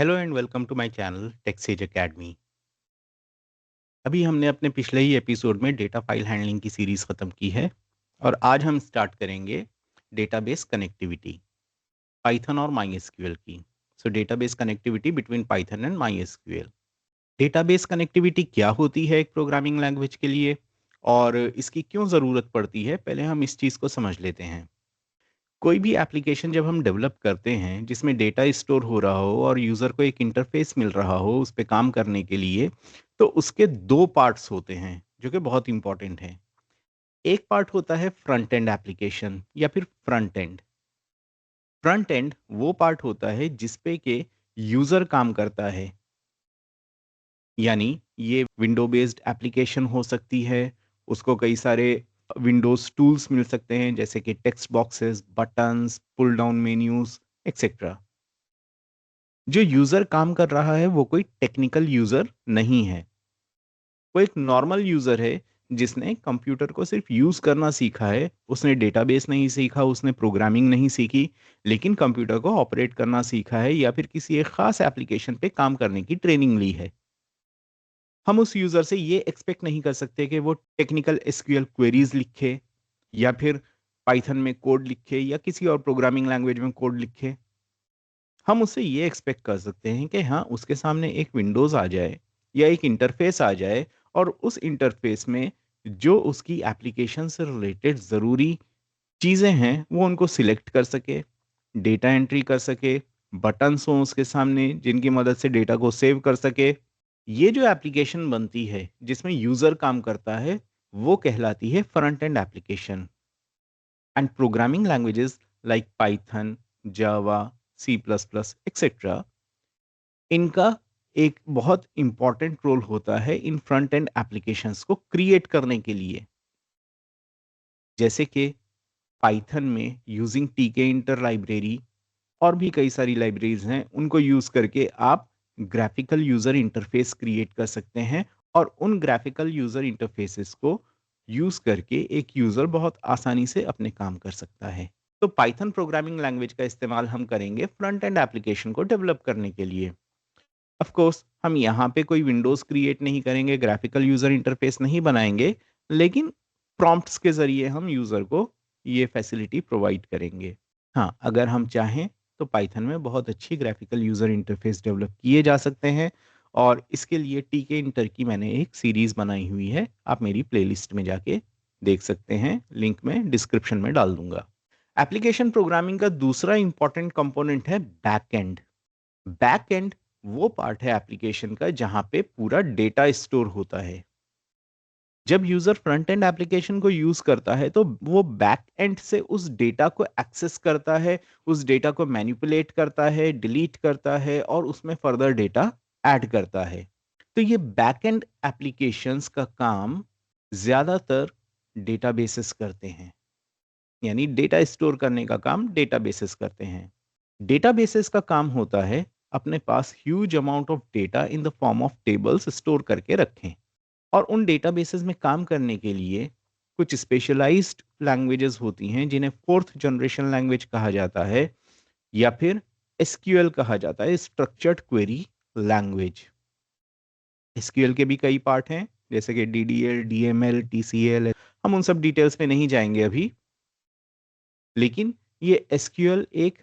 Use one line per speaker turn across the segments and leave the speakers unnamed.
Hello and welcome to my channel टेक्सेज academy. अभी हमने अपने पिछले ही एपिसोड में डेटा फाइल हैंडलिंग की सीरीज ख़त्म की है और आज हम स्टार्ट करेंगे डेटाबेस कनेक्टिविटी, पाइथन और माई एसक्यूएल की। सो database connectivity between Python and my SQL. Database connectivity क्या होती है एक प्रोग्रामिंग लैंग्वेज के लिए और इसकी क्यों ज़रूरत पड़ती है, पहले हम इस चीज़ को समझ लेते हैं। कोई भी एप्लीकेशन जब हम डेवलप करते हैं जिसमें डेटा स्टोर हो रहा हो और यूज़र को एक इंटरफेस मिल रहा हो उस पे काम करने के लिए, तो उसके 2 पार्ट्स होते हैं जो कि बहुत इंपॉर्टेंट हैं। एक पार्ट होता है फ्रंट एंड एप्लीकेशन या फिर फ्रंट एंड। फ्रंट एंड वो पार्ट होता है जिस पे के यूज़र काम करता है, यानी ये विंडो बेस्ड एप्लीकेशन हो सकती है, उसको कई सारे विंडोज़ टूल्स मिल सकते हैं जैसे कि text boxes, buttons, pull down menus etcetera. जो यूज़र काम कर रहा है वो कोई टेक्निकल यूज़र नहीं है। वो एक नॉर्मल यूज़र है जिसने कंप्यूटर को सिर्फ़ यूज़ करना सीखा है। उसने डेटाबेस नहीं सीखा, उसने प्रोग्रामिंग नहीं सीखी, लेकिन कंप्यूटर को ऑपरेट करना सीखा है या फिर किसी एक ख़ास एप्लीकेशन पे काम करने की ट्रेनिंग ली है। हम उस यूज़र से ये एक्सपेक्ट नहीं कर सकते कि वो टेक्निकल एसक्यूएल क्वेरीज़ लिखे या फिर पाइथन में कोड लिखे या किसी और प्रोग्रामिंग लैंग्वेज में कोड लिखे। हम उससे ये एक्सपेक्ट कर सकते हैं कि हाँ, उसके सामने एक विंडोज़ आ जाए या एक इंटरफ़ेस आ जाए और उस इंटरफ़ेस में जो उसकी एप्लीकेशन से रिलेटेड ज़रूरी चीज़ें हैं, वो उनको सिलेक्ट कर सके, डेटा एंट्री कर सके, बटन्स हों उसके सामने जिनकी मदद से डेटा को सेव कर सके। ये जो एप्लीकेशन बनती है, जिसमें यूज़र काम करता है, वो कहलाती है front end application. And programming languages like Python, Java, C plus plus etcetera, इनका एक बहुत इम्पोर्टेंट रोल होता है इन फ्रंट एंड एप्लीकेशंस को क्रिएट करने के लिए। जैसे कि पाइथन में यूजिंग टीके इंटर लाइब्रेरी और भी कई सारी लाइब्रेरीज हैं, उनको यूज़ करके आप ग्राफिकल यूज़र इंटरफेस क्रिएट कर सकते हैं और उन ग्राफिकल यूज़र इंटरफेसेस को यूज़ करके एक यूज़र बहुत आसानी से अपने काम कर सकता है। तो पाइथन प्रोग्रामिंग लैंग्वेज का इस्तेमाल हम करेंगे फ्रंट एंड एप्लीकेशन को डेवलप करने के लिए। ऑफ कोर्स हम यहाँ पे कोई विंडोज़ क्रिएट नहीं करेंगे, ग्राफिकल यूज़र इंटरफेस नहीं बनाएँगे, लेकिन प्रॉम्प्ट्स के ज़रिए हम यूज़र को ये फैसिलिटी प्रोवाइड करेंगे। हाँ, अगर हम चाहें तो पाइथन में बहुत अच्छी ग्राफिकल यूज़र इंटरफेस डेवलप किए जा सकते हैं और इसके लिए टीके इंटर की मैंने एक सीरीज़ बनाई हुई है। आप मेरी प्लेलिस्ट में जाके देख सकते हैं, लिंक मैं डिस्क्रिप्शन में डाल दूँगा। एप्लीकेशन प्रोग्रामिंग का दूसरा इम्पोर्टेंट कंपोनेंट है बैकएंड। बैकएंड वो पार्ट है एप्लीकेशन का जहाँ पे पूरा डेटा स्टोर होता है। जब यूज़र फ्रंट एंड एप्लीकेशन को यूज़ करता है तो वो बैक एंड से उस डेटा को एक्सेस करता है, उस डेटा को मैनिपुलेट करता है, डिलीट करता है और उसमें फर्दर डेटा ऐड करता है। तो ये बैक एंड एप्लीकेशंस का काम ज़्यादातर डेटाबेसेस करते हैं, यानी डेटा स्टोर करने का काम डेटाबेसेस करते हैं। डेटाबेसेस का काम होता है अपने पास huge amount of data in the form of tables store करके रखें और उन डेटाबेसेस में काम करने के लिए कुछ स्पेशलाइज्ड लैंग्वेजेस होती हैं जिन्हें फोर्थ जनरेशन लैंग्वेज कहा जाता है या फिर एसक्यूएल कहा जाता है, स्ट्रक्चर्ड क्वेरी लैंग्वेज। एसक्यूएल के भी कई पार्ट हैं जैसे कि डीडीएल, डीएमएल, टीसीएल। हम उन सब डिटेल्स में नहीं जाएंगे अभी, लेकिन ये एसक्यूएल एक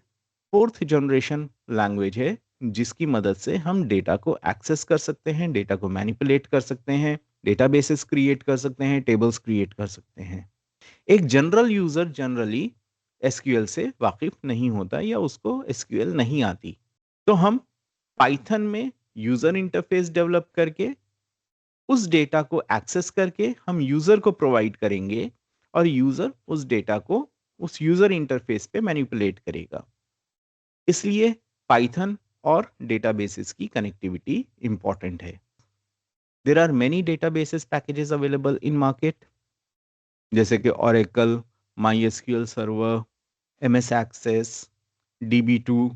फोर्थ जनरेशन लैंग्वेज है जिसकी मदद से हम डेटा को एक्सेस कर सकते हैं, डेटा को मैनिपुलेट कर सकते हैं, डेटाबेसेस क्रिएट कर सकते हैं, टेबल्स क्रिएट कर सकते हैं। एक जनरल यूजर जनरली एसक्यूएल से वाकिफ नहीं होता या उसको एसक्यूएल नहीं आती, तो हम पाइथन में यूजर इंटरफेस डेवलप करके उस डेटा को एक्सेस करके हम यूजर को प्रोवाइड करेंगे और यूजर उस डेटा को उस यूजर इंटरफेस पे मैनिपुलेट करेगा। इसलिए पाइथन और डेटाबेसेस की कनेक्टिविटी इंपॉर्टेंट है। There are many databases packages available in market जैसे कि Oracle, my server, MS Access, DB two.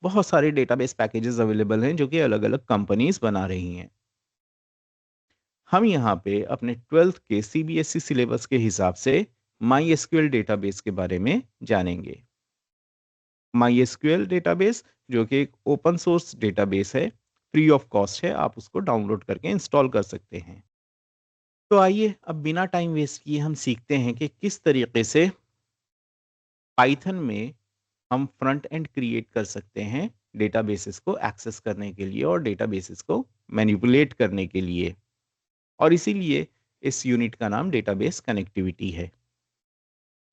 बहुत सारे डेटाबेस पैकेजेस अवेलेबल हैं जो कि अलग-अलग कंपनीज बना रही हैं। हम यहाँ पे अपने 12th के सीबीएसई सिलेबस के हिसाब से माई डेटाबेस के बारे में जानेंगे। MySQL डेटाबेस, जो कि एक ओपन सोर्स डेटाबेस है, फ्री ऑफ कॉस्ट है, आप उसको डाउनलोड करके इंस्टॉल कर सकते हैं। तो आइए अब बिना टाइम वेस्ट किए हम सीखते हैं कि किस तरीके से पाइथन में हम फ्रंट एंड क्रिएट कर सकते हैं डेटाबेसेस को एक्सेस करने के लिए और डेटाबेसेस को मैनिपुलेट करने के लिए। और इसीलिए इस यूनिट का नाम डेटाबेस कनेक्टिविटी है।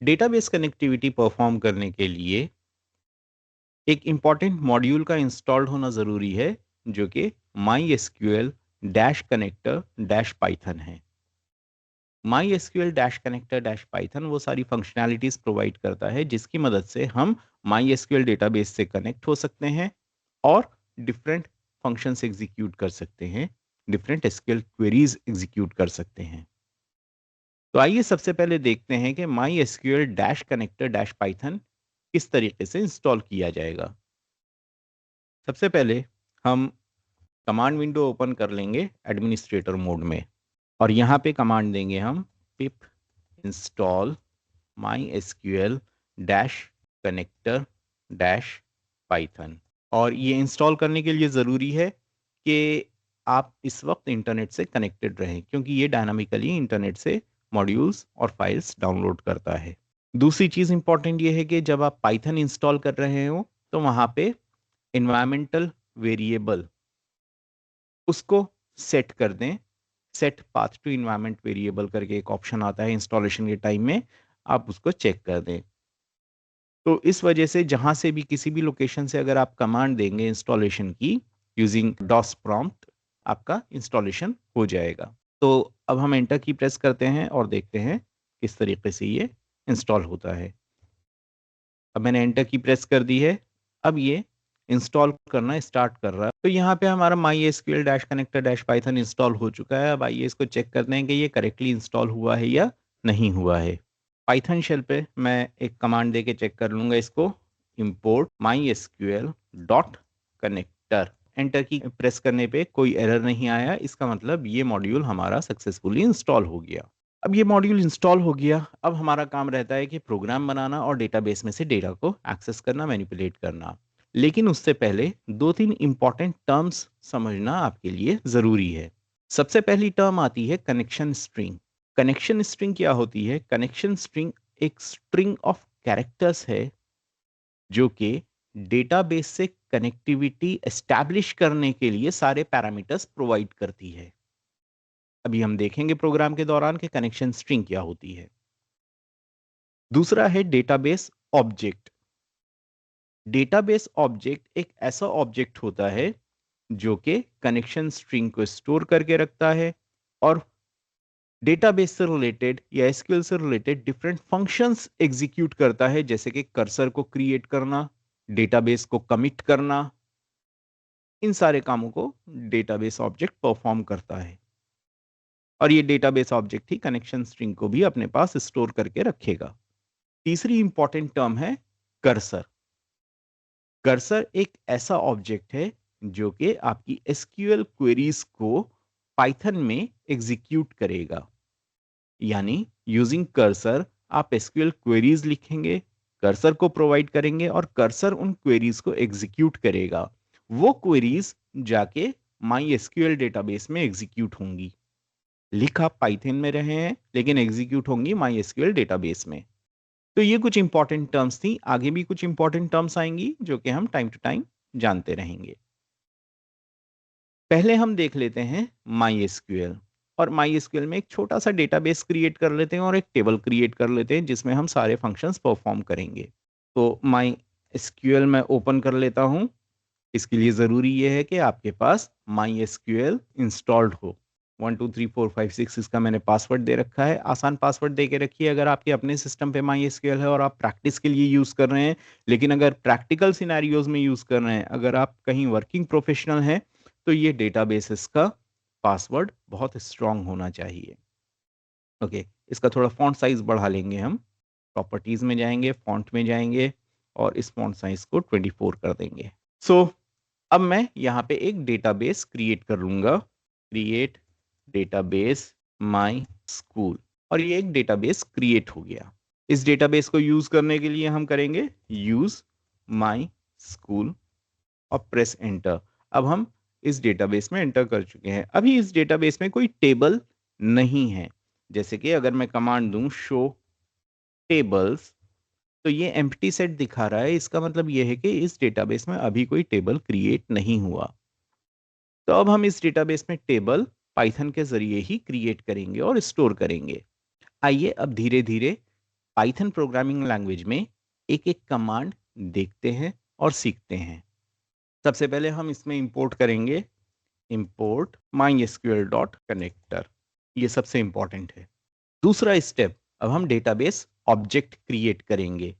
डेटाबेस कनेक्टिविटी परफॉर्म करने के लिए एक इम्पॉर्टेंट मॉड्यूल का इंस्टॉल्ड होना ज़रूरी है, जो कि MySQL dash connector dash Python है। MySQL dash connector dash Python वो सारी फंक्शनैलिटीज़ प्रोवाइड करता है जिसकी मदद से हम MySQL डेटाबेस से कनेक्ट हो सकते हैं और डिफरेंट फंक्शंस एग्जीक्यूट कर सकते हैं, डिफरेंट एसक्यूएल क्वेरीज एग्जीक्यूट कर सकते हैं। तो आइए सबसे पहले देखते हैं कि MySQL dash connector dash Python किस तरीके से इंस्टॉल किया जाएगा। सबसे पहले हम कमांड विंडो ओपन कर लेंगे एडमिनिस्ट्रेटर मोड में और यहाँ पे कमांड देंगे हम पिप install MySQL dash connector dash Python. और ये इंस्टॉल करने के लिए ज़रूरी है कि आप इस वक्त इंटरनेट से कनेक्टेड रहें, क्योंकि ये डायनामिकली इंटरनेट से मॉड्यूल्स और फाइल्स डाउनलोड करता है। दूसरी चीज़ इंपॉर्टेंट ये है कि जब आप पाइथन इंस्टॉल कर रहे हो तो वहाँ पे एनवायरमेंटल वेरिएबल उसको सेट कर दें। Set path to environment variable करके एक ऑप्शन आता है इंस्टॉलेशन के टाइम में, आप उसको चेक कर दें। तो इस वजह से जहाँ से भी किसी भी लोकेशन से अगर आप कमांड देंगे इंस्टॉलेशन की यूजिंग डॉस प्रॉम्प्ट, आपका इंस्टॉलेशन हो जाएगा। तो अब हम एंटर की प्रेस करते हैं और देखते हैं किस तरीके से ये इंस्टॉल होता है। अब मैंने एंटर की प्रेस कर दी है। अब ये इंस्टॉल करना स्टार्ट कर रहा है। तो यहाँ पे हमारा MySQL dash connector dash Python install हो चुका है। अब आइए इसको चेक करते हैं कि ये करेक्टली इंस्टॉल हुआ है या नहीं हुआ है। पाइथन शेल पे मैं एक कमांड दे के चेक कर लूँगा इसको, import mysql dot connector. Enter की प्रेस करने पे कोई एरर नहीं आया, इसका मतलब ये मॉड्यूल हमारा सक्सेसफुली इंस्टॉल हो गया। अब ये मॉड्यूल इंस्टॉल हो गया, अब हमारा काम रहता है कि प्रोग्राम बनाना और डेटाबेस में से डेटा को एक्सेस करना, मैनिपुलेट करना। लेकिन उससे पहले 2-3 इंपॉर्टेंट टर्म्स समझना आपके लिए ज़रूरी है। सबसे पहली टर्म आती है कनेक्शन स्ट्रिंग। कनेक्शन स्ट्रिंग क्या होती है? कनेक्शन स्ट्रिंग एक स्ट्रिंग ऑफ कैरेक्टर्स है जो कि डेटाबेस से कनेक्टिविटी एस्टैब्लिश करने के लिए सारे पैरामीटर्स प्रोवाइड करती है। अभी हम देखेंगे प्रोग्राम के दौरान कि कनेक्शन स्ट्रिंग क्या होती है। दूसरा है डेटाबेस ऑब्जेक्ट। डेटाबेस ऑब्जेक्ट एक ऐसा ऑब्जेक्ट होता है जो कि कनेक्शन स्ट्रिंग को स्टोर करके रखता है और डेटाबेस से रिलेटेड या एसक्यूएल से रिलेटेड डिफरेंट फंक्शंस एग्जीक्यूट करता है, जैसे कि कर्सर को क्रिएट करना, डेटाबेस को कमिट करना। इन सारे कामों को डेटाबेस ऑब्जेक्ट परफॉर्म करता है और ये डेटाबेस ऑब्जेक्ट ही कनेक्शन स्ट्रिंग को भी अपने पास स्टोर करके रखेगा। तीसरी इंपॉर्टेंट टर्म है कर्सर। कर्सर एक ऐसा ऑब्जेक्ट है जो कि आपकी एसक्यूएल क्वेरीज को पाइथन में एग्जीक्यूट करेगा। यानी यूजिंग कर्सर आप एसक्यूएल क्वेरीज लिखेंगे, कर्सर को प्रोवाइड करेंगे और कर्सर उन क्वेरीज को एग्जीक्यूट करेगा। वो क्वेरीज जाके MySQL डेटाबेस में एग्जीक्यूट होंगी। लिख आप पाइथन में रहे हैं लेकिन एग्जीक्यूट होंगी MySQL डेटाबेस में। तो ये कुछ इंपॉर्टेंट टर्म्स थी, आगे भी कुछ इंपॉर्टेंट टर्म्स आएंगी जो कि हम टाइम टू टाइम जानते रहेंगे। पहले हम देख लेते हैं MySQL और MySQL में एक छोटा सा डेटाबेस क्रिएट कर लेते हैं और एक टेबल क्रिएट कर लेते हैं जिसमें हम सारे फंक्शंस परफॉर्म करेंगे। तो MySQL मैं ओपन कर लेता हूँ। इसके लिए ज़रूरी ये है कि आपके पास MySQL इंस्टॉल्ड हो। 1 2 3 4 5 6 इसका मैंने पासवर्ड दे रखा है। आसान पासवर्ड दे के रखिए अगर आपके अपने सिस्टम पे MySQL है और आप प्रैक्टिस के लिए यूज़ कर रहे हैं। लेकिन अगर प्रैक्टिकल सिनेरियोज़ में यूज़ कर रहे हैं, अगर आप कहीं वर्किंग प्रोफेशनल हैं, तो ये डेटाबेसेस का पासवर्ड बहुत स्ट्रॉन्ग होना चाहिए। ओके, इसका थोड़ा फ़ॉन्ट साइज़ बढ़ा लेंगे हम। प्रॉपर्टीज़ में जाएँगे, फ़ॉन्ट में जाएँगे और इस फ़ॉन्ट साइज़ को 24 कर देंगे। सो अब मैं यहाँ पे एक डेटाबेस क्रिएट कर लूँगा, क्रिएट डेटाबेस माई स्कूल, और ये एक डेटाबेस क्रिएट हो गया। इस डेटाबेस को यूज़ करने के लिए हम करेंगे यूज़ माई स्कूल और प्रेस एंटर। अब हम इस डेटाबेस में एंटर कर चुके हैं। अभी इस डेटाबेस में कोई टेबल नहीं है। जैसे कि अगर मैं कमांड दूं शो टेबल्स, तो ये एम्प्टी सेट दिखा रहा है। इसका मतलब ये है कि इस डेटाबेस में अभी कोई टेबल क्रिएट नहीं हुआ। तो अब हम इस डेटाबेस में टेबल पाइथन के जरिए ही क्रिएट करेंगे और स्टोर करेंगे। आइए अब धीरे धीरे पाइथन प्रोग्रामिंग लैंग्वेज में एक एक कमांड देखते हैं और सीखते हैं। सबसे पहले हम इसमें इंपोर्ट करेंगे इंपोर्ट mysql डॉट कनेक्टर। ये सबसे इंपॉर्टेंट है। दूसरा स्टेप, अब हम डेटाबेस ऑब्जेक्ट क्रिएट करेंगे।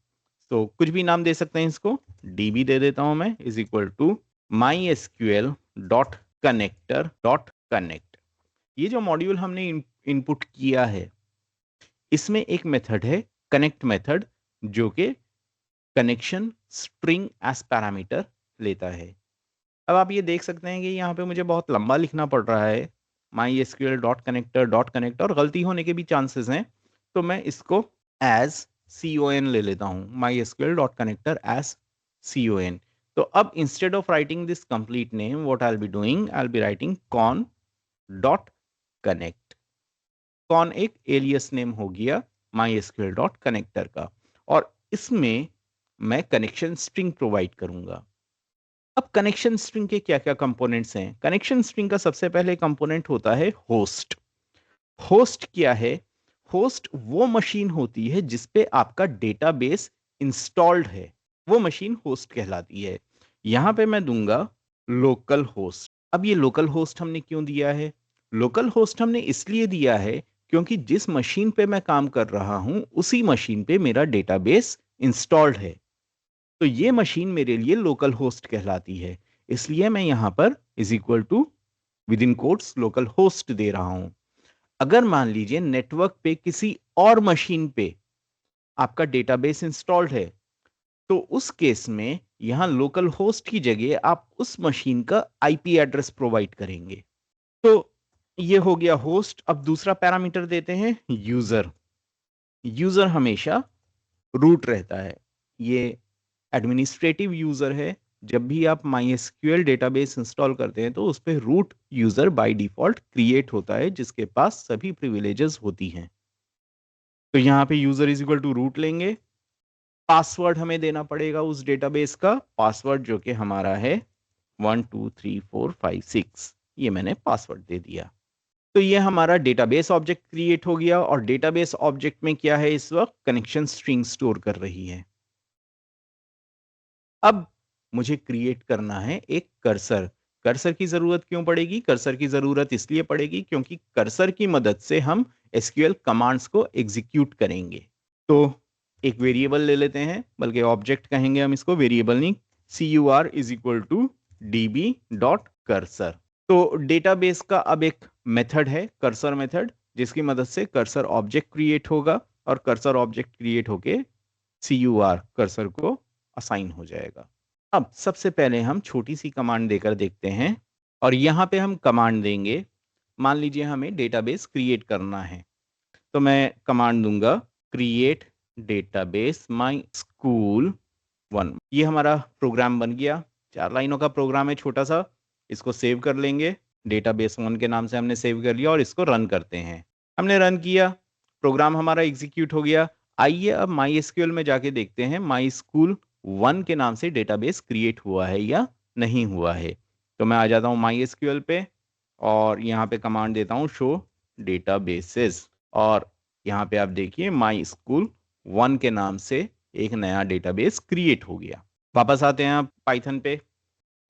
तो कुछ भी नाम दे सकते हैं इसको, db दे देता हूं मैं, is equal to mysql dot connector dot connect. ये जो मॉड्यूल हमने इनपुट किया है, इसमें एक मेथड है कनेक्ट मेथड, जो कि कनेक्शन स्ट्रिंग एज पैरामीटर लेता है। अब आप ये देख सकते हैं कि यहाँ पे मुझे बहुत लंबा लिखना पड़ रहा है mysql dot connector dot connect, और गलती होने के भी चांसेस हैं। तो मैं इसको एज con ले लेता हूँ, mysql dot connector as con। तो अब instead of writing this complete name, what I will be doing, I will be writing con dot connect. कौन एक एलियस नेम हो गया mysql डॉट कनेक्टर का, और इसमें मैं कनेक्शन स्ट्रिंग प्रोवाइड करूंगा। अब कनेक्शन स्ट्रिंग के क्या क्या कंपोनेंट्स हैं? कनेक्शन स्ट्रिंग का सबसे पहले कंपोनेंट होता है होस्ट। होस्ट क्या है? होस्ट वो मशीन होती है जिसपे आपका डेटाबेस इंस्टॉल्ड है, वो मशीन होस्ट कहलाती है। यहां पे मैं दूंगा लोकल होस्ट। अब ये लोकल होस्ट हमने क्यों दिया है? लोकल होस्ट हमने इसलिए दिया है क्योंकि जिस मशीन पे मैं काम कर रहा हूं उसी मशीन पे मेरा डेटाबेस इंस्टॉल्ड है। तो ये मशीन मेरे लिए लोकल होस्ट कहलाती है। इसलिए मैं यहां पर is equal to with in quotes local host दे रहा हूं। अगर मान लीजिए नेटवर्क पे किसी और मशीन पे आपका डेटाबेस इंस्टॉल्ड है, तो उस केस में यहां लोकल होस्ट की जगह आप उस मशीन का आईपी एड्रेस प्रोवाइड करेंगे। तो ये हो गया होस्ट। अब दूसरा पैरामीटर देते हैं यूजर। यूजर हमेशा रूट रहता है, ये एडमिनिस्ट्रेटिव यूजर है। जब भी आप MySQL डेटाबेस इंस्टॉल करते हैं तो उस पर root user by default create होता है, जिसके पास सभी प्रिविलेजेस होती हैं। तो यहाँ पे user is equal to root लेंगे। पासवर्ड हमें देना पड़ेगा उस डेटाबेस का, पासवर्ड जो कि हमारा है 123456। ये मैंने पासवर्ड दे दिया। तो ये हमारा डेटाबेस ऑब्जेक्ट क्रिएट हो गया, और डेटाबेस ऑब्जेक्ट में क्या है, इस वक्त कनेक्शन स्ट्रिंग स्टोर कर रही है। अब मुझे क्रिएट करना है एक कर्सर। कर्सर की जरूरत क्यों पड़ेगी? कर्सर की जरूरत इसलिए पड़ेगी क्योंकि कर्सर की मदद से हम एसक्यूएल कमांड्स को एग्जीक्यूट करेंगे। तो एक वेरिएबल ले लेते हैं, बल्कि ऑब्जेक्ट कहेंगे हम इसको, वेरिएबल नहीं। cur is equal to db dot cursor. तो डेटाबेस का अब एक मेथड है कर्सर मेथड, जिसकी मदद से कर्सर ऑब्जेक्ट क्रिएट होगा, और कर्सर ऑब्जेक्ट क्रिएट होके cur कर्सर को असाइन हो जाएगा। अब सबसे पहले हम छोटी सी कमांड देकर देखते हैं, और यहां पे हम कमांड देंगे। मान लीजिए हमें डेटाबेस क्रिएट करना है, तो मैं कमांड दूंगा क्रिएट डेटाबेस माई स्कूल 1। ये हमारा प्रोग्राम बन गया। 4 लाइनों का प्रोग्राम है, छोटा सा। इसको सेव कर लेंगे, डेटाबेस 1 के नाम से हमने सेव कर लिया, और इसको रन करते हैं। हमने रन किया, प्रोग्राम हमारा एग्जीक्यूट हो गया। आइए अब MySQL में जाके देखते हैं माई स्कूल 1 के नाम से डेटाबेस क्रिएट हुआ है या नहीं हुआ है। तो मैं आ जाता हूँ MySQL पे, और यहाँ पे कमांड देता हूँ शो डेटाबेसेस, और यहाँ पे आप देखिए माई स्कूल 1 के नाम से एक नया डेटाबेस क्रिएट हो गया। वापस आते हैं आप पाइथन पे।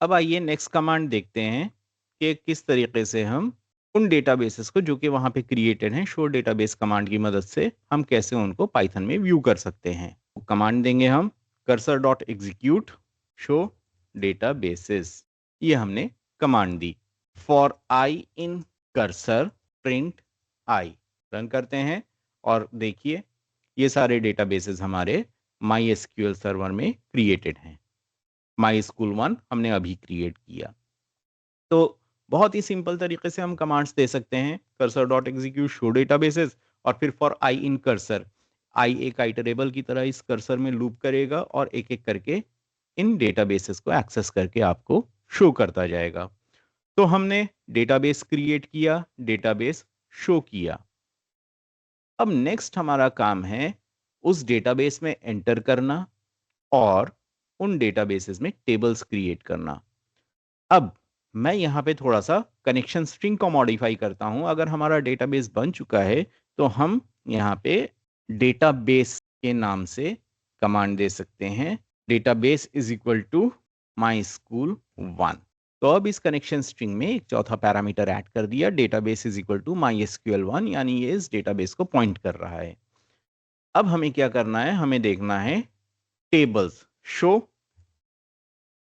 अब आइए नेक्स्ट कमांड देखते हैं कि किस तरीके से हम उन डेटाबेसेस को जो कि वहां पे क्रिएटेड हैं, शो डेटाबेस कमांड की मदद से हम कैसे उनको पाइथन में व्यू कर सकते हैं। कमांड देंगे हम cursor dot execute show databases. ये हमने command the. For I in cursor print I. Run करते हैं, और देखिए ये सारे डेटाबेसेस हमारे MySQL सर्वर में क्रिएटेड हैं। माई स्कूल 1 हमने अभी क्रिएट किया। तो बहुत ही सिंपल तरीके से हम कमांड्स दे सकते हैं, cursor dot execute show databases, और फिर फॉर आई इन कर्सर। आई एक आइटरेबल की तरह इस कर्सर में लूप करेगा और एक एक करके इन डेटाबेसेस को एक्सेस करके आपको शो करता जाएगा। तो हमने डेटाबेस क्रिएट किया, डेटाबेस शो किया। अब नेक्स्ट हमारा काम है उस डेटाबेस में एंटर करना और उन डेटाबेसेस में टेबल्स क्रिएट करना। अब मैं यहाँ पे थोड़ा सा कनेक्शन स्ट्रिंग को मॉडिफाई करता हूँ। अगर हमारा डेटाबेस बन चुका है तो हम यहाँ पे डेटाबेस के नाम से कमांड दे सकते हैं, database is equal to my school 1। तो अब इस कनेक्शन स्ट्रिंग में एक चौथा पैरामीटर ऐड कर दिया, database is equal to MySQL 1, यानी ये इस डेटाबेस को पॉइंट कर रहा है। अब हमें क्या करना है, हमें देखना है टेबल्स, शो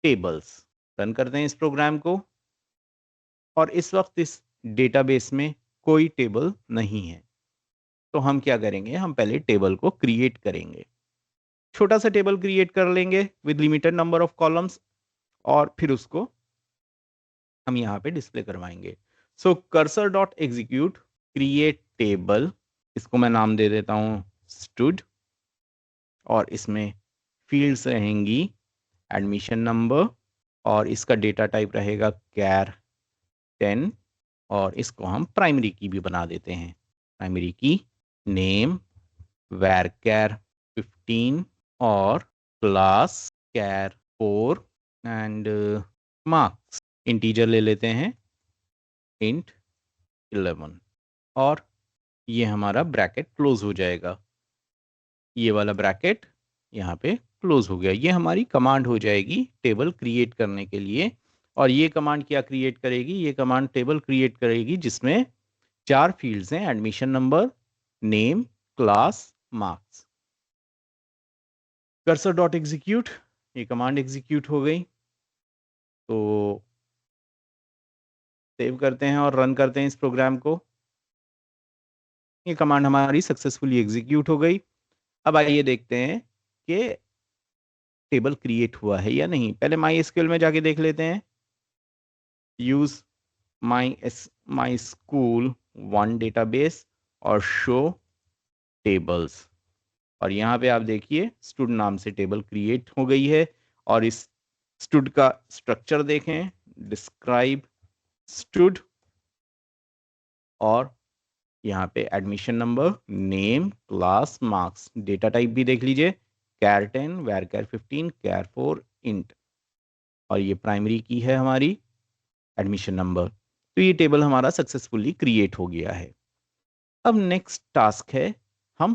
टेबल्स। रन करते हैं इस प्रोग्राम को और इस वक्त इस डेटाबेस में कोई टेबल नहीं है। तो हम क्या करेंगे, हम पहले टेबल को क्रिएट करेंगे। छोटा सा टेबल क्रिएट कर लेंगे with limited number of columns और फिर उसको हम यहाँ पे डिस्प्ले करवाएंगे। So cursor dot execute create table, इसको मैं नाम दे देता हूँ स्टूड, और इसमें फील्ड्स रहेंगी एडमिशन नंबर और इसका डेटा टाइप रहेगा कैर 10 और इसको हम प्राइमरी की भी बना देते हैं। प्राइमरी की नेम varchar 15 और class char 4 and marks integer ले लेते हैं int 11 और ये हमारा ब्रैकेट क्लोज हो जाएगा। ये वाला ब्रैकेट यहाँ पे क्लोज हो गया। ये हमारी कमांड हो जाएगी टेबल क्रिएट करने के लिए। और ये कमांड क्या क्रिएट करेगी, ये कमांड टेबल क्रिएट करेगी जिसमें 4 फील्ड्स हैं, admission number, name, class, marks. Cursor dot execute, ये कमांड एग्जीक्यूट हो गई। तो सेव करते हैं और रन करते हैं इस प्रोग्राम को। ये कमांड हमारी सक्सेसफुली एग्जीक्यूट हो गई। अब आइए देखते हैं कि टेबल क्रिएट हुआ है या नहीं। पहले माई एसक्यूएल में जाके देख लेते हैं। यूज माई स्कूल 1 डेटाबेस और शो टेबल्स, और यहाँ पे आप देखिए स्टूड नाम से टेबल क्रिएट हो गई है। और इस स्टूड का स्ट्रक्चर देखें, डिस्क्राइब स्टूड, और यहाँ पे admission number, name, class, marks, data type भी देख लीजिए कैर 10, varchar 15, कैर 4, इंट, और ये प्राइमरी की है हमारी एडमिशन नंबर। तो ये टेबल हमारा सक्सेसफुली क्रिएट हो गया है। अब नेक्स्ट टास्क है, हम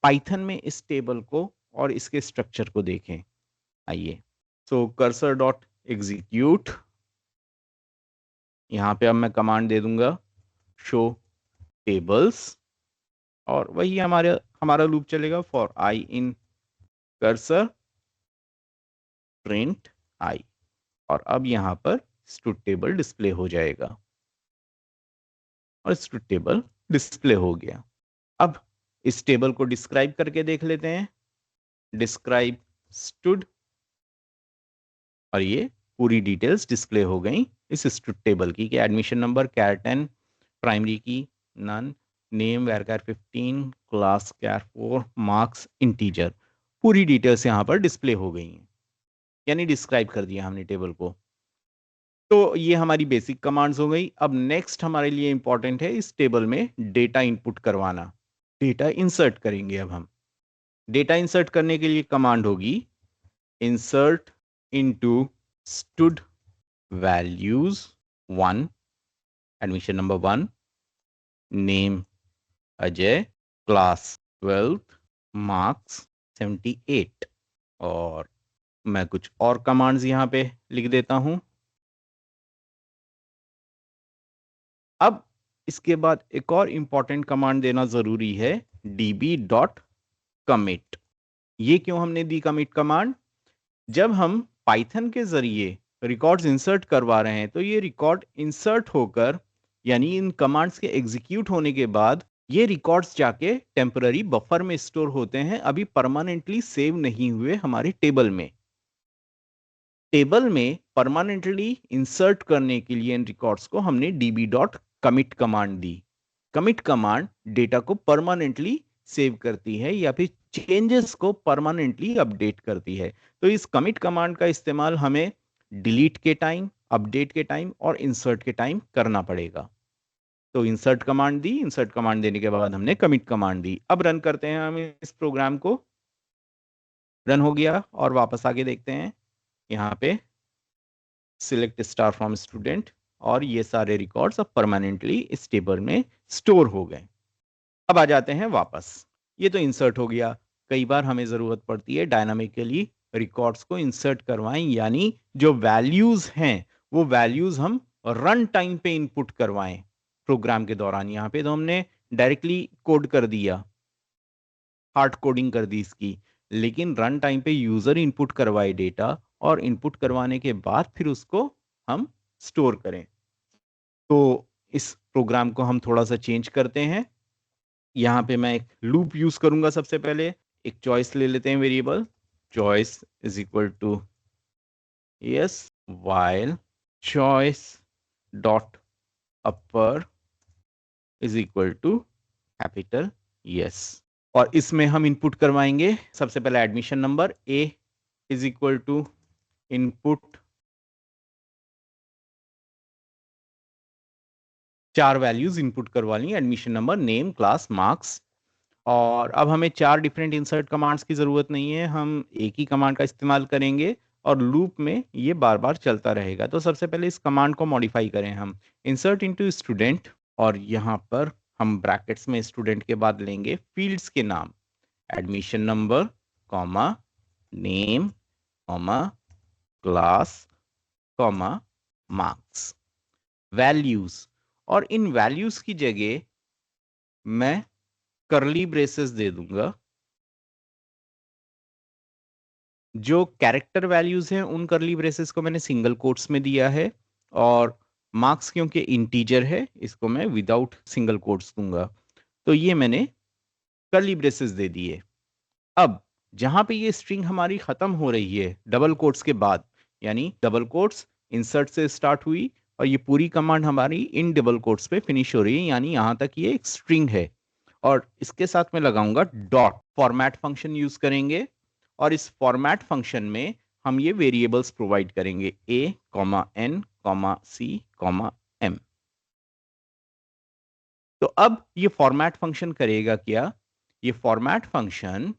पाइथन में इस टेबल को और इसके स्ट्रक्चर को देखें। आइए, सो कर्सर डॉट एग्जीक्यूट, यहाँ पे अब मैं कमांड दे दूंगा शो टेबल्स और वही हमारा लूप चलेगा for I in cursor print I, और अब यहाँ पर स्टूड टेबल डिस्प्ले हो जाएगा और स्टूड टेबल डिस्प्ले हो गया। अब इस टेबल को डिस्क्राइब करके देख लेते हैं, डिस्क्राइब स्टूड, और ये पूरी डिटेल्स डिस्प्ले हो गई इस स्टूड टेबल की कि एडमिशन नंबर कैर 10, प्राइमरी की none, name varchar 15, class char 4, marks integer, पूरी डिटेल्स यहाँ पर डिस्प्ले हो गई हैं, यानी डिस्क्राइब कर दिया हमने टेबल को। तो ये हमारी बेसिक कमांड्स हो गई। अब नेक्स्ट हमारे लिए इंपॉर्टेंट है इस टेबल में डेटा इनपुट करवाना, डेटा इंसर्ट करेंगे। अब हम डेटा इंसर्ट करने के लिए कमांड होगी insert into stood values 1, admission number 1, name Ajay, class 12th, marks 78, और मैं कुछ और कमांड्स यहाँ पे लिख देता हूं। अब इसके बाद एक और इंपॉर्टेंट कमांड देना जरूरी है, db.commit। ये क्यों हमने दी कमिट कमांड, जब हम पाइथन के जरिए रिकॉर्ड्स इंसर्ट करवा रहे हैं तो ये रिकॉर्ड इंसर्ट होकर, यानी इन कमांड्स के एग्जीक्यूट होने के बाद ये रिकॉर्ड्स जाके टेम्पररी बफर में स्टोर होते हैं, अभी परमानेंटली सेव नहीं हुए हमारे टेबल में। टेबल में परमानेंटली इंसर्ट करने के लिए इन रिकॉर्ड्स को हमने db.commit कमांड दी। कमिट कमांड डेटा को परमानेंटली सेव करती है या फिर चेंजेस को परमानेंटली अपडेट करती है। तो इस कमिट कमांड का इस्तेमाल हमें डिलीट के टाइम, अपडेट के टाइम और इंसर्ट के टाइम करना पड़ेगा। तो इंसर्ट कमांड दी, इंसर्ट कमांड देने के बाद हमने कमिट कमांड दी। अब रन करते हैं हम इस प्रोग्राम को। रन हो गया और वापस आके देखते हैं, यहाँ पे सिलेक्ट स्टार फ्रॉम स्टूडेंट और ये सारे रिकॉर्ड्स अब परमानेंटली इस टेबल में स्टोर हो गए। अब आ जाते हैं वापस। ये तो इंसर्ट हो गया। कई बार हमें जरूरत पड़ती है डायनामिकली रिकॉर्ड्स को इंसर्ट करवाएं, यानी जो वैल्यूज हैं वो वैल्यूज हम रन टाइम पे इनपुट करवाएं प्रोग्राम के दौरान। यहाँ पे तो हमने डायरेक्टली कोड कर दिया, हार्ड कोडिंग कर दी इसकी, लेकिन रन टाइम पे यूजर इनपुट करवाए डेटा और इनपुट करवाने के बाद फिर उसको हम स्टोर करें। तो इस प्रोग्राम को हम थोड़ा सा चेंज करते हैं। यहाँ पे मैं एक लूप यूज करूंगा। सबसे पहले एक चॉइस ले लेते हैं variable, choice is equal to yes while choice dot upper is equal to capital yes. और इसमें हम इनपुट करवाएंगे सबसे पहले admission number, A is equal to input 4 values input करवा ली, admission number, name, class, marks. और अब हमें 4 डिफरेंट इंसर्ट कमांड्स की जरूरत नहीं है, हम एक ही कमांड का इस्तेमाल करेंगे और लूप में ये बार बार चलता रहेगा। तो सबसे पहले इस कमांड को मॉडिफाई करें हम, इंसर्ट इनटू स्टूडेंट, और यहाँ पर हम ब्रैकेट्स में स्टूडेंट के बाद लेंगे फील्ड्स के नाम, admission number, comma, name, comma, class, comma, marks, values. और इन वैल्यूज की जगह मैं कर्ली ब्रेसेस दे दूंगा। जो कैरेक्टर वैल्यूज हैं उन कर्ली ब्रेसेस को मैंने सिंगल कोट्स में दिया है, और मार्क्स क्योंकि इंटीजर है इसको मैं विदाउट सिंगल कोट्स दूंगा। तो ये मैंने कर्ली ब्रेसेस दे दिए। अब जहां पे ये स्ट्रिंग हमारी खत्म हो रही है डबल कोट्स के बाद, यानी डबल कोट्स इंसर्ट से स्टार्ट हुई और ये पूरी कमांड हमारी इन डबल कोट्स पे फिनिश हो रही है, यानी यहां तक ये एक स्ट्रिंग है। और इसके साथ मैं लगाऊंगा डॉट, फॉर्मेट फंक्शन यूज करेंगे और इस फॉर्मेट फंक्शन में हम ये वेरिएबल्स प्रोवाइड करेंगे, a, n, c, m। तो अब ये फॉर्मेट फंक्शन करेगा क्या? ये फॉर्मेट फंक्शन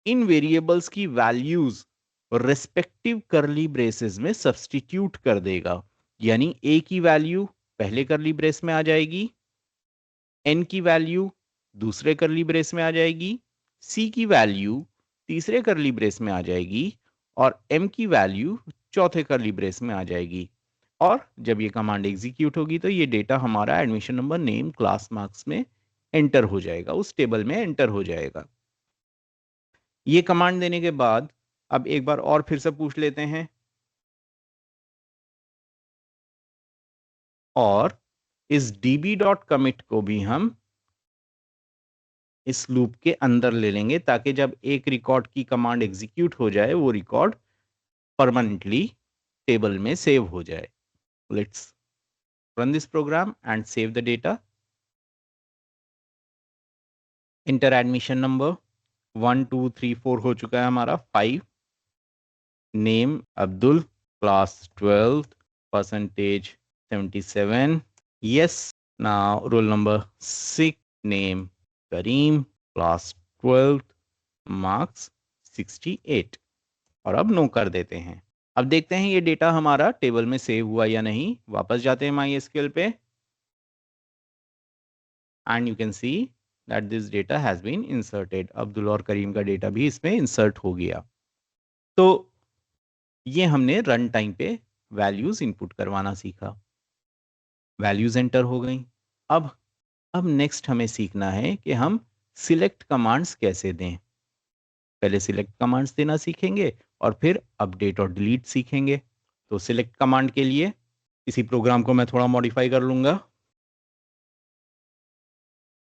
इन वेरिएबल्स की वैल्यूज रिस्पेक्टिव करली ब्रेसेस में सब्स्टिट्यूट कर देगा, यानी a की वैल्यू पहले करली ब्रेस में आ जाएगी, n की वैल्यू दूसरे करली ब्रेस में आ जाएगी, c की वैल्यू तीसरे करली ब्रेस में आ जाएगी और m की वैल्यू चौथे करली ब्रेस में आ जाएगी। और जब ये कमांड एग्जीक्यूट होगी तो ये डेटा हमारा admission number, name, class, marks में एंटर हो जाएगा, उस टेबल में एंटर हो जाएगा। ये कमांड देने के बाद अब एक बार और फिर से पूछ लेते हैं और इस db.commit को भी हम इस लूप के अंदर ले लेंगे ताकि जब एक रिकॉर्ड की कमांड एग्जीक्यूट हो जाए वो रिकॉर्ड परमानेंटली टेबल में सेव हो जाए। Let's run this program and save the data. Enter admission number 1 2 3 4 हो चुका है हमारा, 5, name Abdul, class 12, percentage 77, yes, now roll number 6, name Kareem, class 12, marks 68। और अब नो कर देते हैं। अब देखते हैं ये डेटा हमारा टेबल में सेव हुआ या नहीं। वापस जाते हैं MySQL पे and you can see that this data has been inserted. Abdul और करीम का डेटा भी इसमें इंसर्ट हो गया। तो ये हमने रन टाइम पे वैल्यूज इनपुट करवाना सीखा, वैल्यूज एंटर हो गई। अब नेक्स्ट हमें सीखना है कि हम सिलेक्ट कमांड्स कैसे दें। पहले सिलेक्ट कमांड्स देना सीखेंगे और फिर अपडेट और डिलीट सीखेंगे। तो सिलेक्ट कमांड के लिए इसी प्रोग्राम को मैं थोड़ा मॉडिफाई कर लूंगा।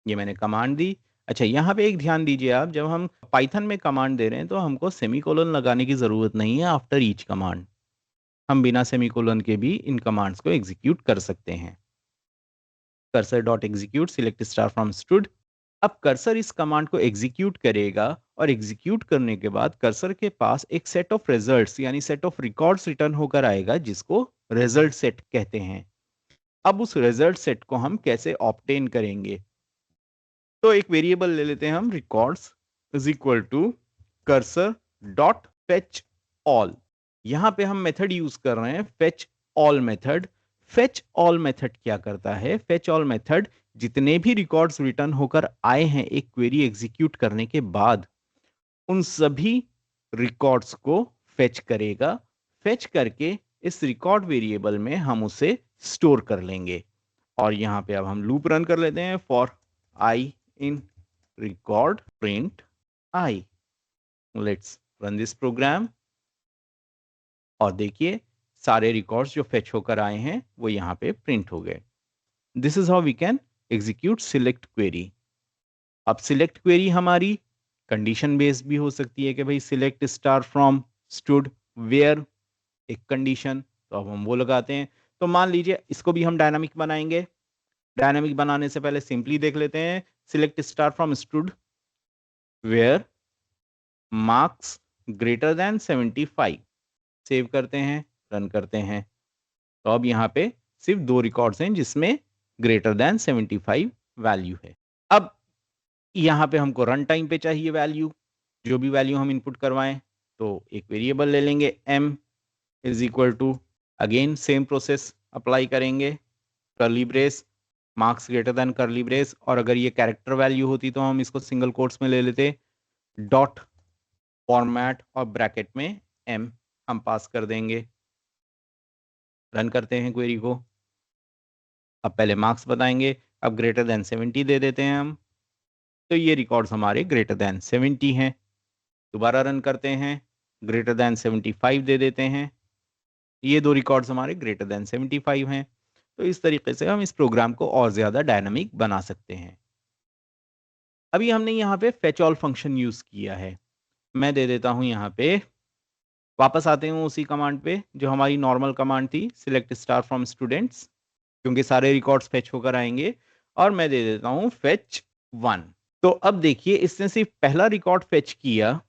ये मैंने कमांड दी। अच्छा, यहाँ पे एक ध्यान दीजिए आप, जब हम पाइथन में कमांड दे रहे हैं तो हमको सेमीकोलन लगाने की ज़रूरत नहीं है आफ्टर ईच कमांड। हम बिना सेमीकोलन के भी इन कमांड्स को एग्जीक्यूट कर सकते हैं। Cursor dot execute select star from stood, अब कर्सर इस कमांड को एग्जीक्यूट करेगा और एग्जीक्यूट करने के बाद कर्सर के पास एक सेट ऑफ रिजल्ट्स यानी सेट ऑफ रिकॉर्ड्स रिटर्न होकर आएगा जिसको रिजल्ट सेट कहते हैं। अब उस रिजल्ट सेट को हम कैसे ऑब्टेन करेंगे? तो एक वेरिएबल ले लेते हैं हम, records is equal to cursor dot fetch all. यहां पे हम मेथड यूज कर रहे हैं fetch all method. Fetch all method क्या करता है? फेच ऑल मेथड जितने भी रिकॉर्ड्स रिटर्न होकर आए हैं एक क्वेरी एग्जीक्यूट करने के बाद, उन सभी रिकॉर्ड्स को फेच करेगा। फेच करके इस रिकॉर्ड वेरिएबल में हम उसे स्टोर कर लेंगे। और यहां पे अब हम लूप रन कर लेते हैं, for I in record print I। Let's run this program और देखिए सारे रिकॉर्ड्स जो फेच होकर आए हैं वो यहाँ पे प्रिंट हो गए। This is how we can execute select query. अब सिलेक्ट क्वेरी हमारी कंडीशन बेस्ड भी हो सकती है कि भाई select star from stud where, एक कंडीशन, तो अब हम वो लगाते हैं। तो मान लीजिए इसको भी हम डायनामिक बनाएंगे। डायनामिक बनाने से पहले सिंपली देख लेते हैं, select star from stud where marks greater than 75। Save करते हैं, रन करते हैं। तो अब यहाँ पे सिर्फ दो रिकॉर्ड्स हैं जिसमें ग्रेटर देन 75 वैल्यू है। अब यहाँ पे हमको रन टाइम पे चाहिए वैल्यू, जो भी वैल्यू हम इनपुट करवाएं। तो एक वेरिएबल ले लेंगे m is equal to, again same process apply करेंगे, curly brace marks greater than curly brace, और अगर ये कैरेक्टर वैल्यू होती तो हम इसको सिंगल कोट्स में ले लेते, डॉट फॉर्मेट और ब्रैकेट में m हम पास कर देंगे। रन करते हैं क्वेरी को। अब पहले मार्क्स बताएंगे, अब ग्रेटर देन 70 दे देते हैं हम। तो ये रिकॉर्ड्स हमारे ग्रेटर देन 70 हैं। दोबारा रन करते हैं, ग्रेटर देन 75 दे देते हैं। ये दो रिकॉर्ड्स हमारे ग्रेटर देन 75 हैं। तो इस तरीके से हम इस प्रोग्राम को और ज़्यादा डायनामिक बना सकते हैं। अभी हमने यहाँ पे फेच ऑल फंक्शन यूज़ किया है। मैं दे देता हूँ यहाँ पे, वापस आते हैं उसी कमांड पे जो हमारी नॉर्मल कमांड थी, सिलेक्ट स्टार फ्रॉम स्टूडेंट्स, क्योंकि सारे रिकॉर्ड्स फेच होकर आएंगे। और मैं दे देता हूँ फेच 1। तो अब देखिए इसने सिर्फ पहला रिकॉर्ड फेच किया,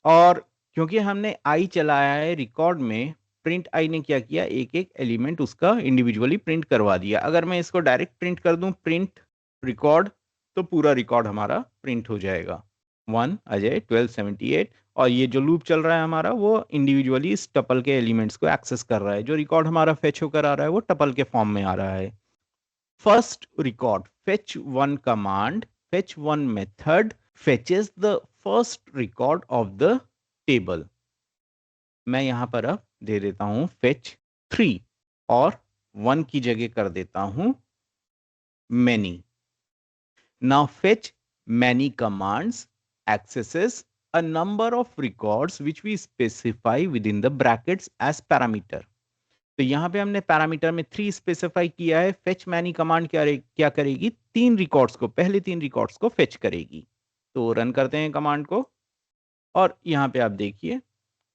और क्योंकि हमने आई चलाया है रिकॉर्ड में, प्रिंट आई ने क्या किया, एक एक एलिमेंट उसका इंडिविजुअली प्रिंट करवा दिया। अगर मैं इसको डायरेक्ट प्रिंट कर दूं प्रिंट रिकॉर्ड, तो पूरा रिकॉर्ड हमारा प्रिंट हो जाएगा, 1 अजय 1278। और ये जो लूप चल रहा है हमारा वो इंडिविजुअली इस टपल के एलिमेंट्स को एक्सेस कर रहा है। जो रिकॉर्ड हमारा फेच होकर आ रहा है वो टपल के फॉर्म में आ रहा है। First record, fetch one command, fetch one method fetches the first record of the table। मैं यहां पर अब दे देता हूं fetch 3 और 1 की जगह कर देता हूं many। Now fetch many commands accesses a number of records which we specify within the brackets as parameter। तो यहाँ पे हमने पैरामीटर में 3 स्पेसिफाई किया है। फेच मैनी कमांड क्या करेगी, 3 रिकॉर्ड्स को, पहले 3 रिकॉर्ड्स को फेच करेगी। तो रन करते हैं कमांड को, और यहाँ पे आप देखिए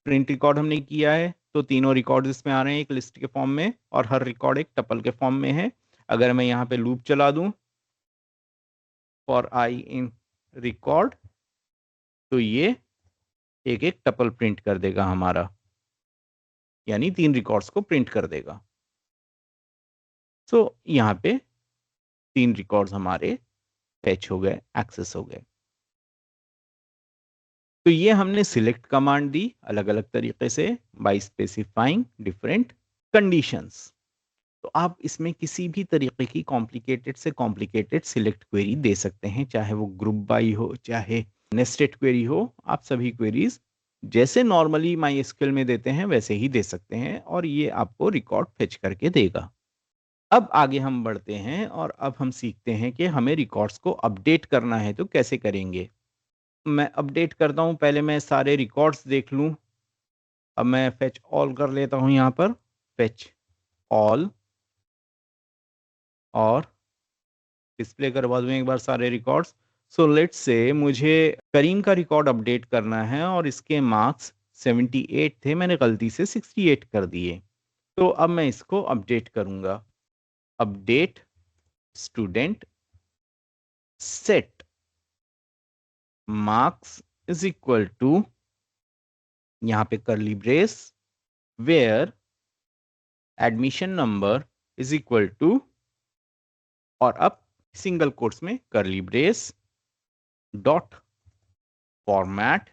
प्रिंट रिकॉर्ड हमने किया है, तो तीनों रिकॉर्ड इसमें आ रहे हैं एक लिस्ट के फॉर्म में, और हर रिकॉर्ड एक टपल के फॉर्म में है। अगर मैं यहाँ पे लूप चला दूं फॉर आई इन रिकॉर्ड, तो ये एक एक टपल प्रिंट कर देगा हमारा, यानी 3 रिकॉर्ड्स को प्रिंट कर देगा। तो यहाँ पे 3 रिकॉर्ड्स हमारे फेच हो गए, एक्सेस हो गए। तो ये हमने सिलेक्ट कमांड दी अलग अलग तरीके से बाय स्पेसिफाइंग डिफरेंट कंडीशंस। तो आप इसमें किसी भी तरीके की कॉम्प्लिकेटेड से कॉम्प्लिकेटेड सिलेक्ट क्वेरी दे सकते हैं, चाहे वो ग्रुप बाई हो, चाहे नेस्टेड क्वेरी हो। आप सभी क्वेरीज जैसे नॉर्मली माई एसक्यूएल में देते हैं वैसे ही दे सकते हैं, और ये आपको रिकॉर्ड फेच करके देगा। अब आगे हम बढ़ते हैं और अब हम सीखते हैं कि हमें रिकॉर्ड्स को अपडेट करना है तो कैसे करेंगे। मैं अपडेट करता हूं, पहले मैं सारे रिकॉर्ड्स देख लूं। अब मैं फेच ऑल कर लेता हूं यहां पर, फेच ऑल, और डिस्प्ले करवा दूं एक बार सारे रिकॉर्ड्स। सो लेट्स से मुझे करीम का रिकॉर्ड अपडेट करना है और इसके मार्क्स 78 थे, मैंने गलती से 68 कर दिए। तो अब मैं इसको अपडेट करूंगा, update student set marks is equal to, यहाँ पे curly brace, where admission number is equal to, और अब सिंगल कोट्स में करली ब्रेस डॉट फॉर्मेट,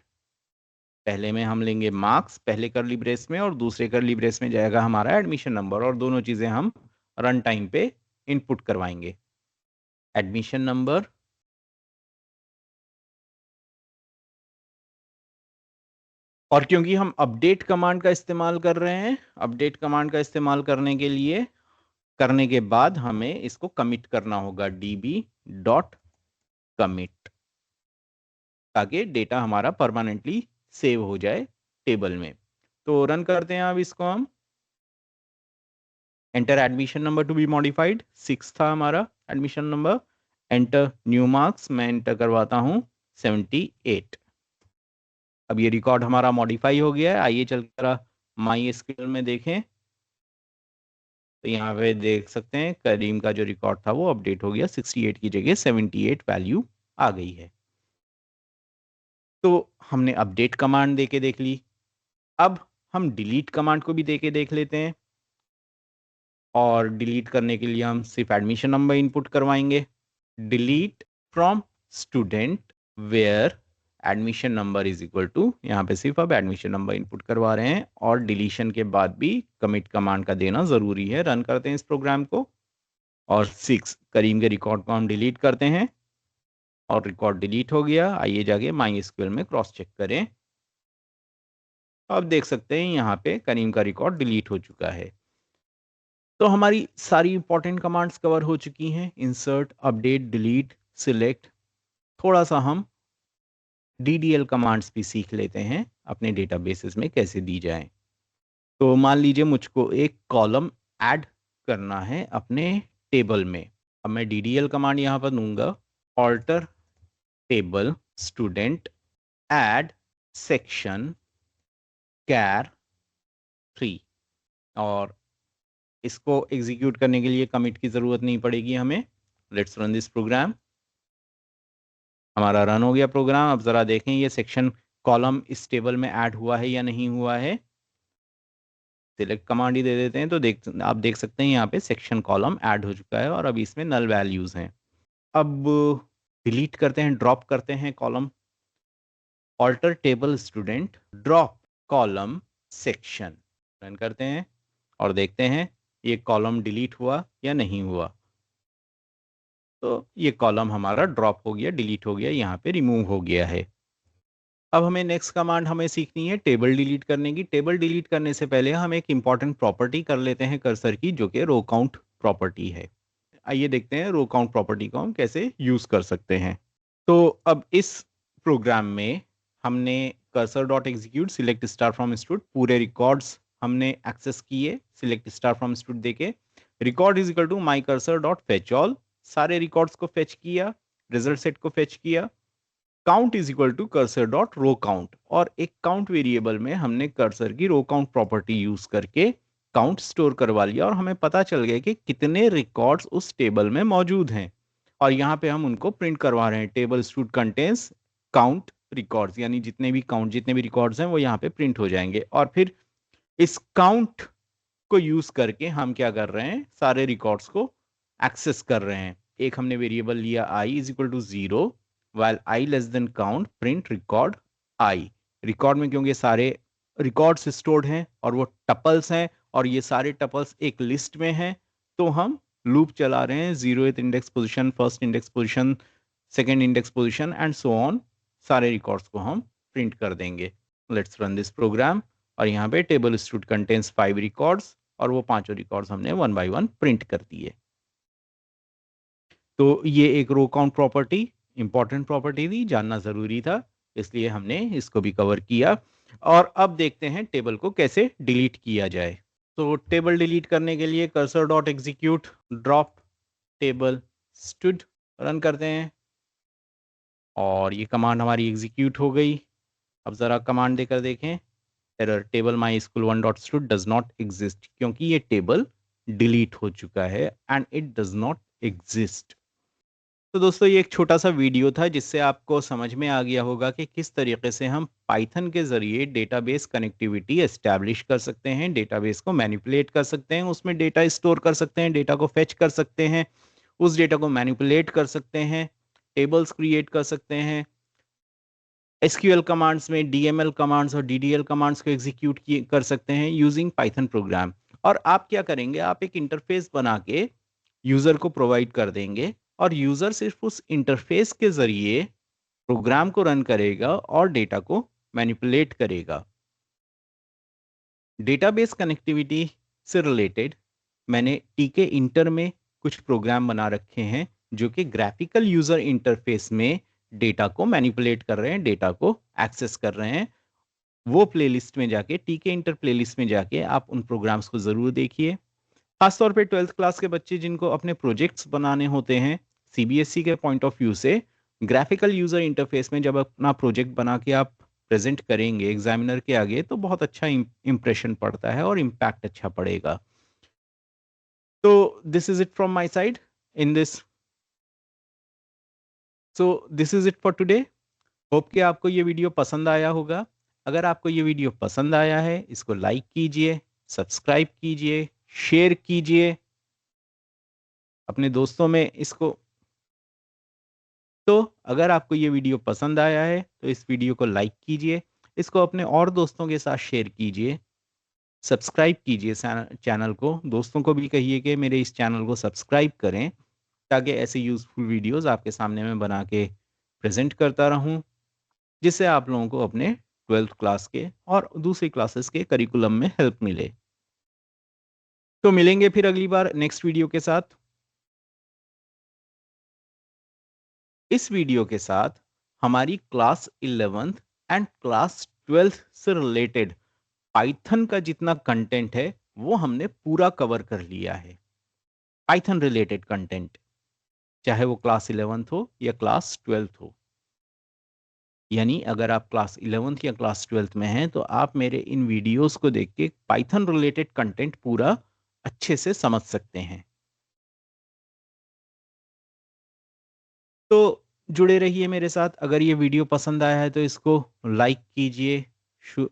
पहले में हम लेंगे मार्क्स पहले करली ब्रेस में और दूसरे करली ब्रेस में जाएगा हमारा एडमिशन नंबर, और दोनों चीजें हम रन टाइम पे इनपुट करवाएंगे। एडमिशन नंबर और क्योंकि हम अपडेट कमांड का इस्तेमाल कर रहे हैं, अपडेट कमांड का इस्तेमाल करने के लिए करने के बाद हमें इसको कमिट करना होगा db डॉट कमिट, ताकि डेटा हमारा परमानेंटली सेव हो जाए टेबल में। तो रन करते हैं अब इसको हम। Enter admission number to be modified, 6 था हमारा admission number. Enter new marks, मैं एंटर करवाता हूं 78। अब ये रिकॉर्ड हमारा मॉडिफाई हो गया है। आइए चलकर माई एसक्यूएल में देखें, तो यहाँ पे देख सकते हैं करीम का जो रिकॉर्ड था वो अपडेट हो गया, 68 की जगह 78 वैल्यू आ गई है। तो हमने अपडेट कमांड देके देख ली। अब हम डिलीट कमांड को भी देके देख लेते हैं, और डिलीट करने के लिए हम सिर्फ एडमिशन नंबर इनपुट करवाएंगे। Delete from student where admission number is equal to, यहाँ पे सिर्फ अब एडमिशन नंबर इनपुट करवा रहे हैं, और डिलीशन के बाद भी कमिट कमांड का देना जरूरी है। रन करते हैं इस प्रोग्राम को, और 6 करीम के रिकॉर्ड को हम डिलीट करते हैं, और रिकॉर्ड डिलीट हो गया। आइए जाके माई एसक्यूएल में क्रॉस चेक करें। अब देख सकते हैं यहाँ पे करीम का रिकॉर्ड डिलीट हो चुका है। तो हमारी सारी इंपॉर्टेंट कमांड्स कवर हो चुकी हैं, इंसर्ट, अपडेट, डिलीट, सिलेक्ट। थोड़ा सा हम DDL कमांड्स भी सीख लेते हैं अपने डेटाबेसेस में कैसे दी जाएं। तो मान लीजिए मुझको एक कॉलम ऐड करना है अपने टेबल में। अब मैं DDL कमांड यहाँ पर दूंगा, alter table student add section char 3, और इसको एग्जीक्यूट करने के लिए कमिट की ज़रूरत नहीं पड़ेगी हमें। Let's run this program. हमारा रन हो गया प्रोग्राम। अब ज़रा देखें ये सेक्शन कॉलम इस टेबल में ऐड हुआ है या नहीं हुआ है। सिलेक्ट कमांड ही दे देते हैं, तो आप देख सकते हैं यहाँ पे सेक्शन कॉलम ऐड हो चुका है, और अभी इसमें नल वैल्यूज़ हैं। अब डिलीट करते हैं, ड्रॉप करते हैं column. Alter table student drop column section, run करते हैं और देखते हैं ये कॉलम डिलीट हुआ या नहीं हुआ। तो ये कॉलम हमारा ड्रॉप हो गया, डिलीट हो गया, यहाँ पे रिमूव हो गया है। अब हमें नेक्स्ट कमांड हमें सीखनी है टेबल डिलीट करने की। टेबल डिलीट करने से पहले हम एक इंपॉर्टेंट प्रॉपर्टी कर लेते हैं कर्सर की, जो कि रो काउंट प्रॉपर्टी है। आइए देखते हैं रो काउंट प्रॉपर्टी को हम कैसे यूज कर सकते हैं। तो अब इस प्रोग्राम में हमने cursor dot execute select star from stud पूरे रिकॉर्ड्स हमने एक्सेस किए सिलेक्ट स्टार फ्रॉम स्टूड देके। Record is equal to my cursor dot fetch all, सारे रिकॉर्ड्स को फेच किया, रिजल्ट सेट को फेच किया। Count is equal to cursor dot row count, और एक काउंट वेरिएबल में हमने कर्सर की रो काउंट प्रॉपर्टी यूज करके काउंट स्टोर करवा लिया, और हमें पता चल गया कि कितने रिकॉर्ड्स उस टेबल में मौजूद हैं, और यहाँ पे हम उनको प्रिंट करवा रहे हैं। Table stood contains count records, यानी जितने भी रिकॉर्ड्स हैं वो यहाँ पे प्रिंट हो जाएंगे। और फिर इस काउंट को यूज करके हम क्या कर रहे हैं, सारे रिकॉर्ड्स को एक्सेस कर रहे हैं। एक हमने वेरिएबल लिया i is equal to 0, while i less than count print record i। Record में क्योंकि सारे रिकॉर्ड्स स्टोर्ड हैं और वो टपल्स हैं, और ये सारे टपल्स एक लिस्ट में हैं, तो हम लूप चला रहे हैं 0th index position, first index position, second index position and so on. सारे रिकॉर्ड्स को हम प्रिंट कर देंगे। लेट्स रन दिस प्रोग्राम, और यहाँ पे टेबल स्टूड कंटेन्स 5 रिकॉर्ड्स, और वो पांचों रिकॉर्ड्स हमने 1 बाय 1 प्रिंट कर दिए। तो ये एक row count property important property थी, जानना ज़रूरी था, इसलिए हमने इसको भी कवर किया। और अब देखते हैं टेबल को कैसे डिलीट किया जाए। तो टेबल डिलीट करने के लिए cursor dot execute drop table stood, run करते हैं, और ये कमांड हमारी एग्जीक्यूट हो गई। अब ज़रा कमांड देकर देखें। Error table my school one dot stood does not exist, क्योंकि ये टेबल डिलीट हो चुका है and it does not exist. तो दोस्तों ये एक छोटा सा वीडियो था जिससे आपको समझ में आ गया होगा कि किस तरीके से हम पाइथन के ज़रिए डेटाबेस कनेक्टिविटी एस्टैब्लिश कर सकते हैं, डेटाबेस को मैनिपुलेट कर सकते हैं, उसमें डेटा स्टोर कर सकते हैं, डेटा को फेच कर सकते हैं, उस डेटा को मैनिपुलेट कर सकते हैं, टेबल्स क्रिएट कर सकते हैं, एसक्यूएल कमांड्स में डीएमएल कमांड्स और डीडीएल कमांड्स को एग्जीक्यूट कर सकते हैं यूजिंग पाइथन प्रोग्राम। और आप क्या करेंगे, आप एक इंटरफेस बना के यूज़र को प्रोवाइड कर देंगे और यूज़र सिर्फ उस इंटरफेस के ज़रिए प्रोग्राम को रन करेगा और डेटा को मैनिपुलेट करेगा। डेटाबेस कनेक्टिविटी से रिलेटेड मैंने टीके इंटर में कुछ प्रोग्राम बना रखे हैं जो कि ग्राफिकल यूज़र इंटरफेस में डेटा को मैनिपुलेट कर रहे हैं, डेटा को एक्सेस कर रहे हैं। वो प्लेलिस्ट में जाके, टीके इंटर प्लेलिस्ट में जाके आप उन प्रोग्राम्स को ज़रूर देखिए। खासतौर पे 12th क्लास के बच्चे जिनको अपने प्रोजेक्ट्स बनाने होते हैं, सीबीएसई के पॉइंट ऑफ व्यू से ग्राफिकल यूज़र इंटरफेस में जब अपना प्रोजेक्ट बना के आप प्रेजेंट करेंगे एग्जामिनर के आगे तो बहुत अच्छा इम्प्रेशन पड़ता है और इम्पैक्ट अच्छा पड़ेगा। तो this is it from my side in this so this is it for today. Hope कि आपको ये वीडियो पसंद आया होगा। अगर आपको ये वीडियो पसंद आया है, इसको लाइक कीजिए, सब्सक्राइब कीजिए, शेयर कीजिए अपने दोस्तों में इसको। तो अगर आपको ये वीडियो पसंद आया है तो इस वीडियो को लाइक कीजिए, इसको अपने और दोस्तों के साथ शेयर कीजिए, सब्सक्राइब कीजिए चैनल को, दोस्तों को भी कहिए कि मेरे इस चैनल को सब्सक्राइब करें ताकि ऐसे यूज़फुल वीडियोस आपके सामने मैं बना के प्रेजेंट करता रहूं, जिससे आप लोगों को अपने 12th क्लास के और दूसरी क्लासेस के करिकुलम में हेल्प मिले। तो मिलेंगे फिर अगली बार नेक्स्ट वीडियो के साथ। इस वीडियो के साथ हमारी class 11th and class 12th से रिलेटेड पाइथन का जितना कंटेंट है वो हमने पूरा कवर कर लिया है। पाइथन रिलेटेड कंटेंट, चाहे वो क्लास 11th हो या क्लास 12th हो। यानी अगर आप क्लास 11th या क्लास 12th में हैं तो आप मेरे इन वीडियोस को देख के पाइथन रिलेटेड कंटेंट पूरा अच्छे से समझ सकते हैं। तो जुड़े रहिए मेरे साथ। अगर ये वीडियो पसंद आया है तो इसको लाइक कीजिए। तो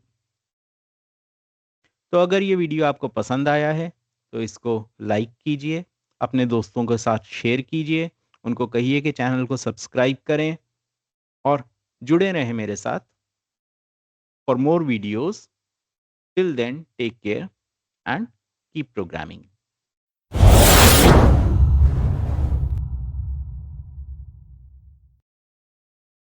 अगर ये वीडियो आपको पसंद आया है तो इसको लाइक कीजिए, अपने दोस्तों के साथ शेयर कीजिए, उनको कहिए कि चैनल को सब्सक्राइब करें और जुड़े रहें मेरे साथ for more videos. Till then take care and keep programming.